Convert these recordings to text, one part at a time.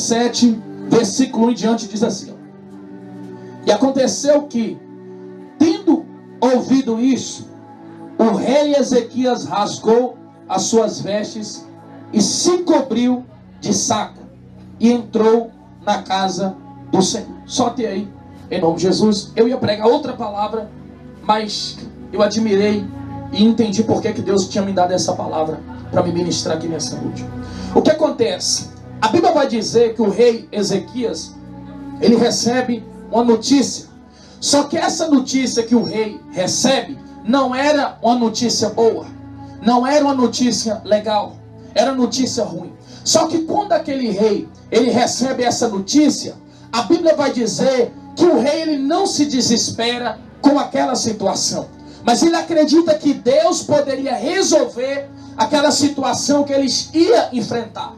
27, versículo 1 em diante, diz assim: E aconteceu que, tendo ouvido isso, o rei Ezequias rasgou as suas vestes e se cobriu de saco e entrou na casa do Senhor. Solte aí, em nome de Jesus. Eu ia pregar outra palavra, mas eu admirei e entendi por que Deus tinha me dado essa palavra para me ministrar aqui nessa noite. O que acontece? A Bíblia vai dizer que o rei Ezequias, ele recebe uma notícia. Só que essa notícia que o rei recebe não era uma notícia boa, não era uma notícia legal, era notícia ruim. Só que quando aquele rei, ele recebe essa notícia, a Bíblia vai dizer que o rei, ele não se desespera com aquela situação, mas ele acredita que Deus poderia resolver aquela situação que eles iam enfrentar.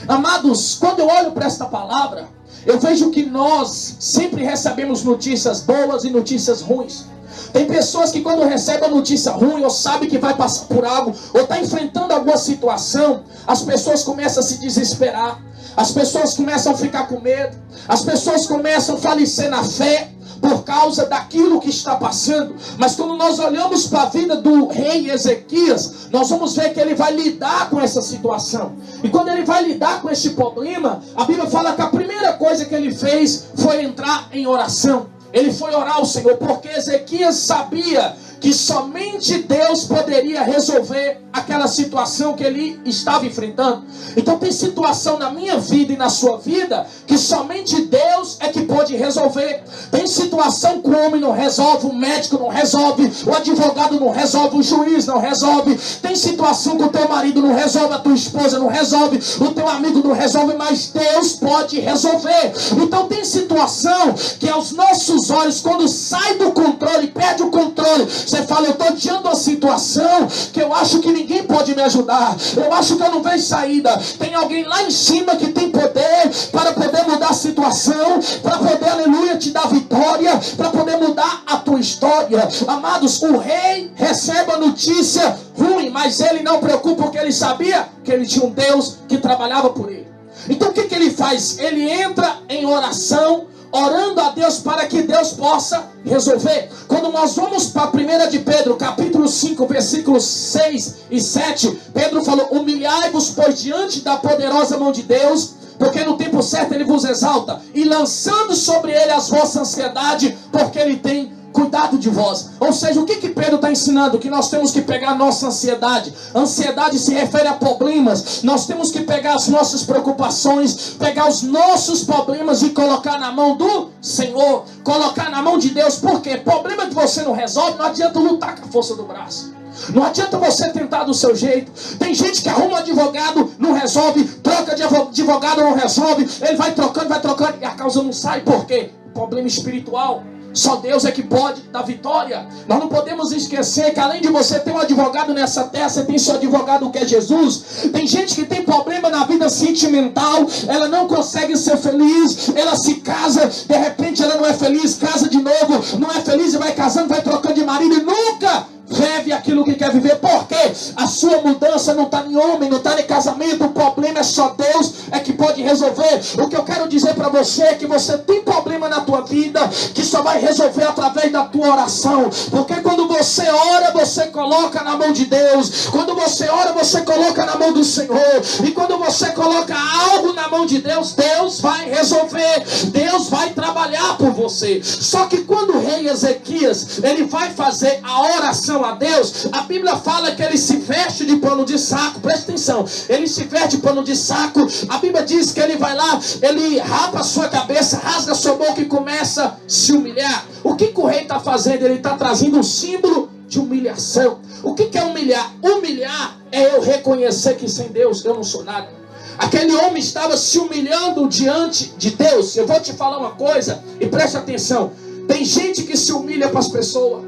Amados, quando eu olho para esta palavra, eu vejo que nós sempre recebemos notícias boas e notícias ruins. Tem pessoas que quando recebem a notícia ruim, ou sabe que vai passar por algo, ou está enfrentando alguma situação, as pessoas começam a se desesperar, as pessoas começam a ficar com medo, as pessoas começam a falecer na fé, por causa daquilo que está passando. Mas quando nós olhamos para a vida do rei Ezequias, nós vamos ver que ele vai lidar com essa situação. E quando ele vai lidar com esse problema, a Bíblia fala que a primeira coisa que ele fez foi entrar em oração. Ele foi orar ao Senhor, porque Ezequias sabia que somente Deus poderia resolver aquela situação que ele estava enfrentando. Então tem situação na minha vida e na sua vida que somente Deus é que pode resolver. Tem situação que o homem não resolve, o médico não resolve, o advogado não resolve, o juiz não resolve. Tem situação que o teu marido não resolve, a tua esposa não resolve, o teu amigo não resolve, mas Deus pode resolver. Então tem situação que aos nossos olhos, quando sai do controle, perde o controle, você fala, eu estou diante de uma situação que eu acho que ninguém pode me ajudar, eu acho que eu não vejo saída. Tem alguém lá em cima que tem poder para poder mudar a situação, para poder, aleluia, te dar vitória, para poder mudar a tua história. Amados, o rei recebe a notícia ruim, mas ele não preocupa, porque ele sabia que ele tinha um Deus que trabalhava por ele. Então o que ele faz? Ele entra em oração, orando a Deus para que Deus possa resolver. Quando nós vamos para 1 de Pedro, capítulo 5, versículos 6 e 7, Pedro falou, humilhai-vos, pois, diante da poderosa mão de Deus, porque no tempo certo ele vos exalta, e lançando sobre ele as vossas ansiedades, porque ele tem cuidado de vós. Ou seja, o que Pedro está ensinando? Que nós temos que pegar a nossa ansiedade. Ansiedade se refere a problemas. Nós temos que pegar as nossas preocupações, pegar os nossos problemas e colocar na mão do Senhor, colocar na mão de Deus. Por quê? Problema que você não resolve, não adianta lutar com a força do braço. Não adianta você tentar do seu jeito. Tem gente que arruma um advogado, não resolve, troca de advogado, não resolve, ele vai trocando e a causa não sai. Por quê? Problema espiritual. Só Deus é que pode dar vitória. Nós não podemos esquecer que além de você ter um advogado nessa terra, você tem seu advogado que é Jesus. Tem gente que tem problema na vida sentimental, ela não consegue ser feliz, ela se casa, de repente ela não é feliz, casa de novo, não é feliz e vai casando, vai trocando de marido e nunca vive aquilo que quer viver. Por quê? A sua mudança não está em homem, não está em casamento. O problema é só Deus é que pode resolver. O que eu quero dizer para você é que você tem problema na tua vida que só vai resolver através da tua oração. Porque quando você ora, você coloca na mão de Deus. Quando você ora, você coloca na mão do Senhor. E quando você coloca algo na mão de Deus, Deus vai resolver, Deus vai trabalhar por você. Só que quando o rei Ezequias, ele vai fazer a oração a Deus, a Bíblia fala que ele se veste de pano de saco. Presta atenção, ele se veste de pano de saco. A Bíblia diz que ele vai lá, ele rapa a sua cabeça, rasga a sua boca e começa a se humilhar. O que o rei está fazendo? Ele está trazendo um símbolo de humilhação. O que é humilhar? Humilhar é eu reconhecer que sem Deus eu não sou nada. Aquele homem estava se humilhando diante de Deus. Eu vou te falar uma coisa e preste atenção. Tem gente que se humilha para as pessoas.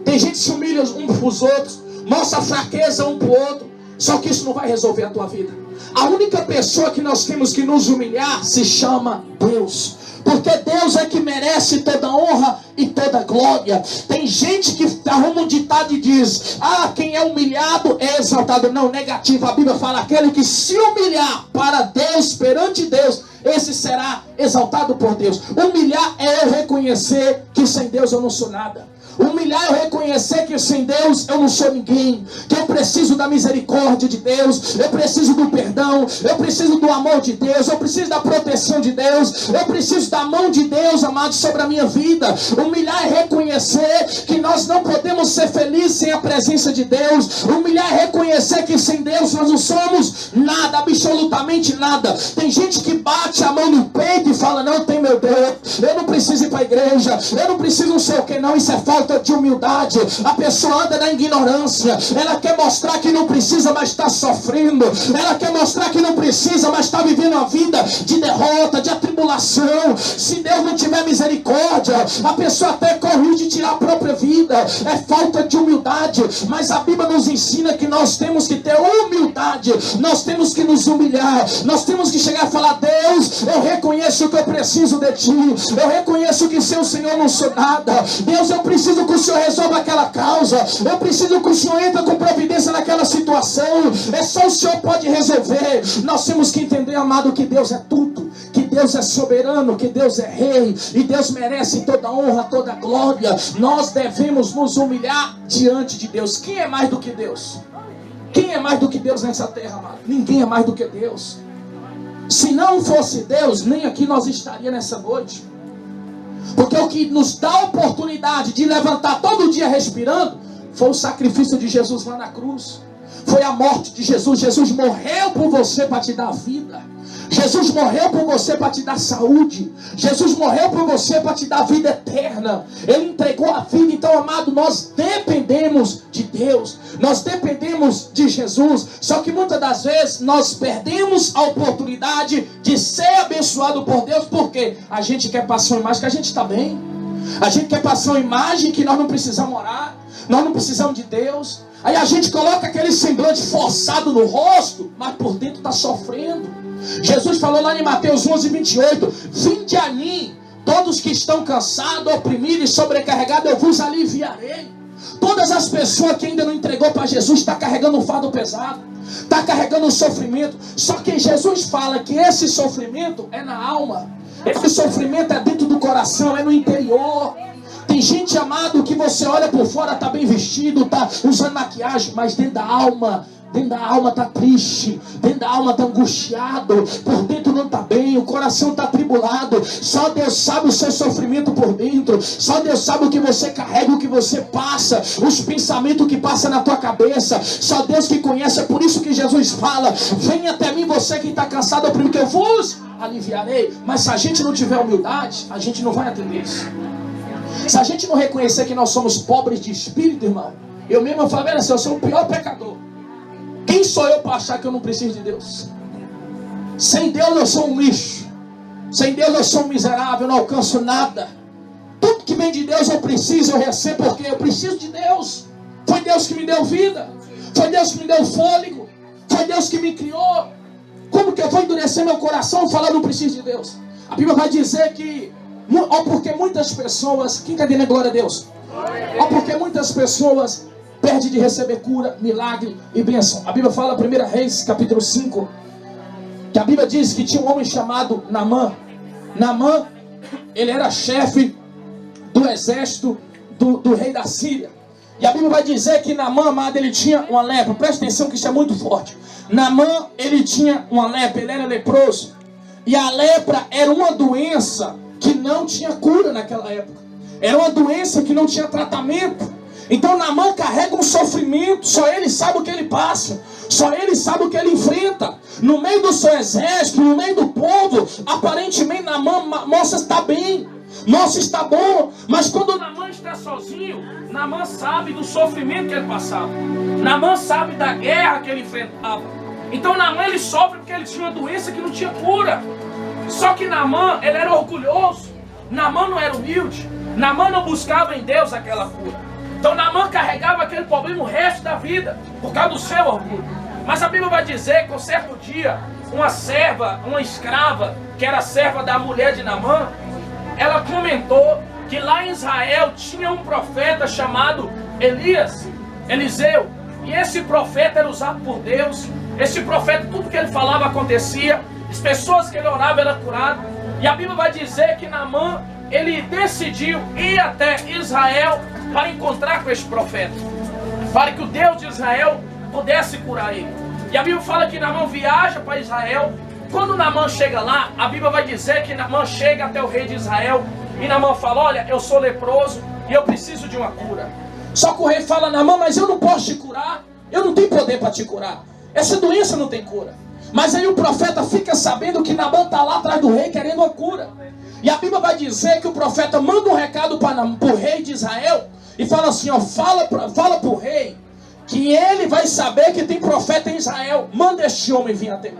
Tem gente que se humilha um para os outros, mostra fraqueza um para o outro. Só que isso não vai resolver a tua vida. A única pessoa que nós temos que nos humilhar se chama Deus. Porque Deus é que merece toda honra e toda glória. Tem gente que arruma um ditado e diz, quem é humilhado é exaltado. Não, negativo. A Bíblia fala, aquele que se humilhar para Deus, perante Deus, esse será exaltado por Deus. Humilhar é eu reconhecer que sem Deus eu não sou nada. Humilhar é eu reconhecer que sem Deus eu não sou ninguém, que eu preciso da misericórdia de Deus, eu preciso do perdão, eu preciso do amor de Deus, eu preciso da proteção de Deus, eu preciso da mão de Deus, amado, sobre a minha vida. Humilhar é reconhecer que nós não podemos ser felizes sem a presença de Deus. Humilhar é reconhecer que sem Deus nós não somos nada, absolutamente nada. Tem gente que bate a mão no peito e fala: não tem meu Deus, eu não preciso ir para a igreja, eu não preciso não sei o que. Não, isso é falta de humildade. A pessoa anda na ignorância, ela quer mostrar que não precisa, mas está sofrendo, ela quer mostrar que não precisa, mas está vivendo uma vida de derrota, de atribulação. Se Deus não tiver misericórdia, a pessoa até corre de tirar a própria vida. É falta de humildade. Mas a Bíblia nos ensina que nós temos que ter humildade, nós temos que nos humilhar, nós temos que chegar e falar: Deus, eu reconheço que eu preciso de Ti, eu reconheço que sem o Senhor não sou nada. Deus, eu preciso que o Senhor resolva aquela causa, eu preciso que o Senhor entre com providência naquela situação. É só o Senhor pode resolver. Nós temos que entender, amado, que Deus é tudo, que Deus é soberano, que Deus é rei, e Deus merece toda honra, toda glória. Nós devemos nos humilhar diante de Deus. Quem é mais do que Deus? Quem é mais do que Deus nessa terra, amado? Ninguém é mais do que Deus. Se não fosse Deus, nem aqui nós estaríamos nessa noite. Porque o que nos dá a oportunidade de levantar todo dia respirando foi o sacrifício de Jesus lá na cruz. Foi a morte de Jesus. Jesus morreu por você para te dar vida. Jesus morreu por você para te dar saúde. Jesus morreu por você para te dar vida eterna. Ele entregou a vida. Então, amado, nós dependemos de Deus, nós dependemos de Jesus. Só que muitas das vezes nós perdemos a oportunidade de ser abençoado por Deus, porque a gente quer passar uma imagem que a gente está bem, a gente quer passar uma imagem que nós não precisamos orar, nós não precisamos de Deus. Aí a gente coloca aquele semblante forçado no rosto, mas por dentro está sofrendo. Jesus falou lá em Mateus 11:28: vinde a mim, todos que estão cansados, oprimidos e sobrecarregados, eu vos aliviarei. Todas as pessoas que ainda não entregou para Jesus estão carregando um fardo pesado, está carregando um sofrimento. Só que Jesus fala que esse sofrimento é na alma, esse sofrimento é dentro do coração, é no interior. Tem gente, amado, que você olha por fora, está bem vestido, está usando maquiagem, mas dentro da alma está triste, dentro da alma está angustiado, por dentro não está bem, o coração está atribulado. Só Deus sabe o seu sofrimento por dentro, só Deus sabe o que você carrega, o que você passa, os pensamentos que passam na tua cabeça. Só Deus que conhece. É por isso que Jesus fala: venha até mim você que está cansado, oprimido, que eu vos aliviarei. Mas se a gente não tiver humildade, a gente não vai atender isso. Se a gente não reconhecer que nós somos pobres de espírito, irmão, eu mesmo falo assim: eu sou o pior pecador. Quem sou eu para achar que eu não preciso de Deus? Sem Deus eu sou um lixo. Sem Deus eu sou um miserável, eu não alcanço nada. Tudo que vem de Deus eu preciso, eu recebo, porque eu preciso de Deus. Foi Deus que me deu vida, foi Deus que me deu fôlego, foi Deus que me criou. Como que eu vou endurecer meu coração falando não preciso de Deus? A Bíblia vai dizer que porque muitas pessoas, quem quer dizer glória a Deus? Porque muitas pessoas perde de receber cura, milagre e bênção. A Bíblia fala, 1 Reis, capítulo 5, que a Bíblia diz que tinha um homem chamado Naamã. Naamã, ele era chefe do exército do rei da Síria. E a Bíblia vai dizer que Naamã, amado, ele tinha uma lepra. Presta atenção que isso é muito forte. Naamã, ele tinha uma lepra, ele era leproso. E a lepra era uma doença que não tinha cura naquela época. Era uma doença que não tinha tratamento. Então Naamã carrega um sofrimento, só ele sabe o que ele passa, só ele sabe o que ele enfrenta. No meio do seu exército, no meio do povo, aparentemente Naamã mostra estar bem, mostra estar bom. Mas quando Naamã está sozinho, Naamã sabe do sofrimento que ele passava, Naamã sabe da guerra que ele enfrentava. Então Naamã ele sofre porque ele tinha uma doença que não tinha cura. Só que Naamã, ele era orgulhoso, Naamã não era humilde, Naamã não buscava em Deus aquela cura. Então Naamã carregava aquele problema o resto da vida, por causa do seu orgulho. Mas a Bíblia vai dizer que um certo dia, uma serva, uma escrava, que era serva da mulher de Naamã, ela comentou que lá em Israel tinha um profeta chamado Eliseu. E esse profeta era usado por Deus. Esse profeta, tudo que ele falava acontecia. As pessoas que ele orava eram curadas. E a Bíblia vai dizer que Naamã, ele decidiu ir até Israel para encontrar com esse profeta, para que o Deus de Israel pudesse curar ele. E a Bíblia fala que Naamã viaja para Israel. Quando Naamã chega lá, a Bíblia vai dizer que Naamã chega até o rei de Israel. E Naamã fala: olha, eu sou leproso e eu preciso de uma cura. Só que o rei fala: Naamã, mas eu não posso te curar. Eu não tenho poder para te curar. Essa doença não tem cura. Mas aí o profeta fica sabendo que Naamã está lá atrás do rei querendo uma cura. E a Bíblia vai dizer que o profeta manda um recado para o rei de Israel e fala assim: ó, fala para o rei que ele vai saber que tem profeta em Israel. Manda este homem vir até mim.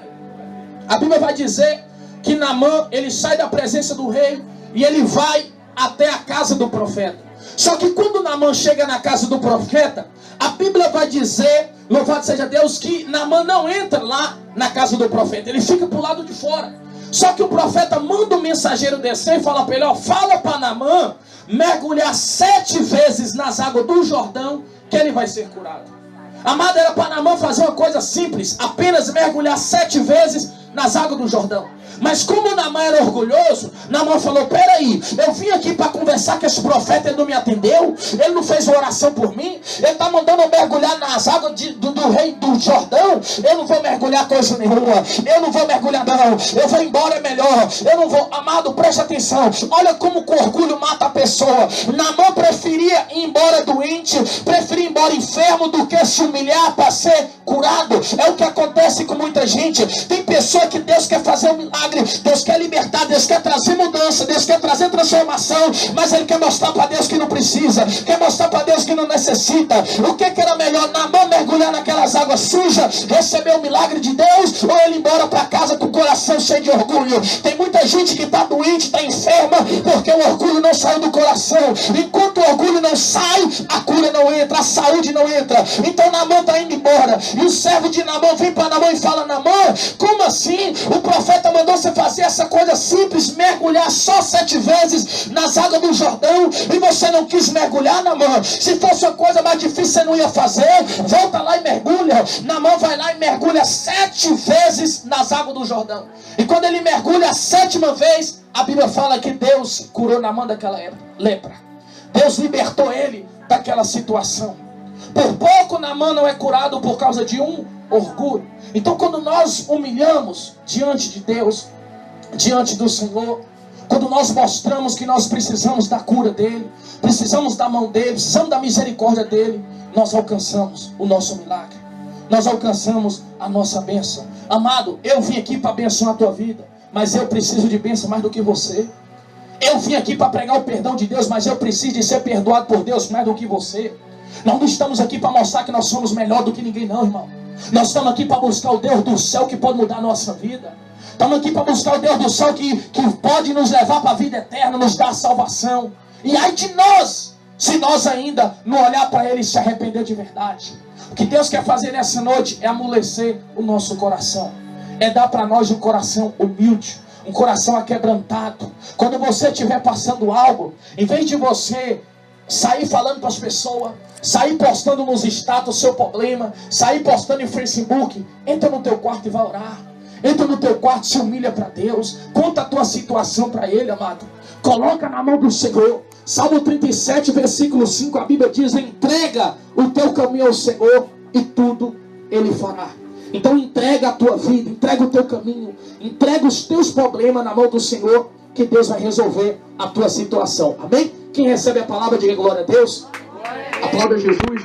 A Bíblia vai dizer que Naamã, ele sai da presença do rei e ele vai até a casa do profeta. Só que quando Naamã chega na casa do profeta, a Bíblia vai dizer, louvado seja Deus, que Naamã não entra lá na casa do profeta, ele fica pro lado de fora. Só que o profeta manda o mensageiro descer e fala para ele: ó, fala para Naamã mergulhar 7 vezes nas águas do Jordão, que ele vai ser curado. Amado, era para Naamã fazer uma coisa simples, apenas mergulhar 7 vezes nas águas do Jordão. Mas como Naamã era orgulhoso, Naamã falou: peraí, eu vim aqui para conversar com esse profeta, ele não me atendeu, ele não fez uma oração por mim, ele está mandando eu mergulhar nas águas do rei do Jordão, eu não vou mergulhar coisa nenhuma, eu não vou mergulhar não, eu vou embora, é melhor, eu não vou. Amado, preste atenção, olha como o orgulho mata a pessoa. Naamã preferia ir embora doente, preferia ir embora enfermo do que se humilhar para ser curado. É o que acontece com muita gente. Tem pessoa que Deus quer fazer um milagre, Deus quer libertar, Deus quer trazer mudança, Deus quer trazer transformação, mas ele quer mostrar para Deus que não precisa, quer mostrar para Deus que não necessita. O que era melhor? Naamã mergulhar naquelas águas sujas, receber o milagre de Deus, ou ele ir embora para casa com o coração cheio de orgulho? Tem muita gente que está doente, está enferma, porque o orgulho não saiu do coração. Enquanto o orgulho não sai, a cura não entra, a saúde não entra. Então Naamã está indo embora, e o servo de Naamã vem para Naamã e fala: Naamã, como assim? O profeta mandou você fazer essa coisa simples, mergulhar só 7 vezes nas águas do Jordão, e você não quis mergulhar, Naamã. Se fosse uma coisa mais difícil, você não ia fazer. Volta lá e mergulha. Naamã vai lá e mergulha 7 vezes nas águas do Jordão. E quando ele mergulha a 7ª vez, a Bíblia fala que Deus curou Naamã daquela lepra. Deus libertou ele daquela situação. Por pouco Naamã não é curado por causa de um orgulho. Então, quando nós humilhamos diante de Deus, diante do Senhor, quando nós mostramos que nós precisamos da cura dele, precisamos da mão dele, precisamos da misericórdia dele, nós alcançamos o nosso milagre, nós alcançamos a nossa bênção. Amado, eu vim aqui para abençoar a tua vida, mas eu preciso de bênção mais do que você. Eu vim aqui para pregar o perdão de Deus, mas eu preciso de ser perdoado por Deus mais do que você. Nós não estamos aqui para mostrar que nós somos melhor do que ninguém, não, irmão. Nós estamos aqui para buscar o Deus do céu que pode mudar a nossa vida. Estamos aqui para buscar o Deus do céu que pode nos levar para a vida eterna, nos dar a salvação. E ai de nós, se nós ainda não olhar para Ele e se arrepender de verdade. O que Deus quer fazer nessa noite é amolecer o nosso coração. É dar para nós um coração humilde, um coração aquebrantado. Quando você estiver passando algo, em vez de você sair falando para as pessoas, sair postando nos status o seu problema, sair postando em Facebook, entra no teu quarto e vai orar. Entra no teu quarto, se humilha para Deus, conta a tua situação para Ele, amado. Coloca na mão do Senhor. Salmo 37, versículo 5, a Bíblia diz: entrega o teu caminho ao Senhor e tudo Ele fará. Então entrega a tua vida, entrega o teu caminho, entrega os teus problemas na mão do Senhor, que Deus vai resolver a tua situação. Amém? Quem recebe a palavra, diga glória a Deus. Aplauda Jesus.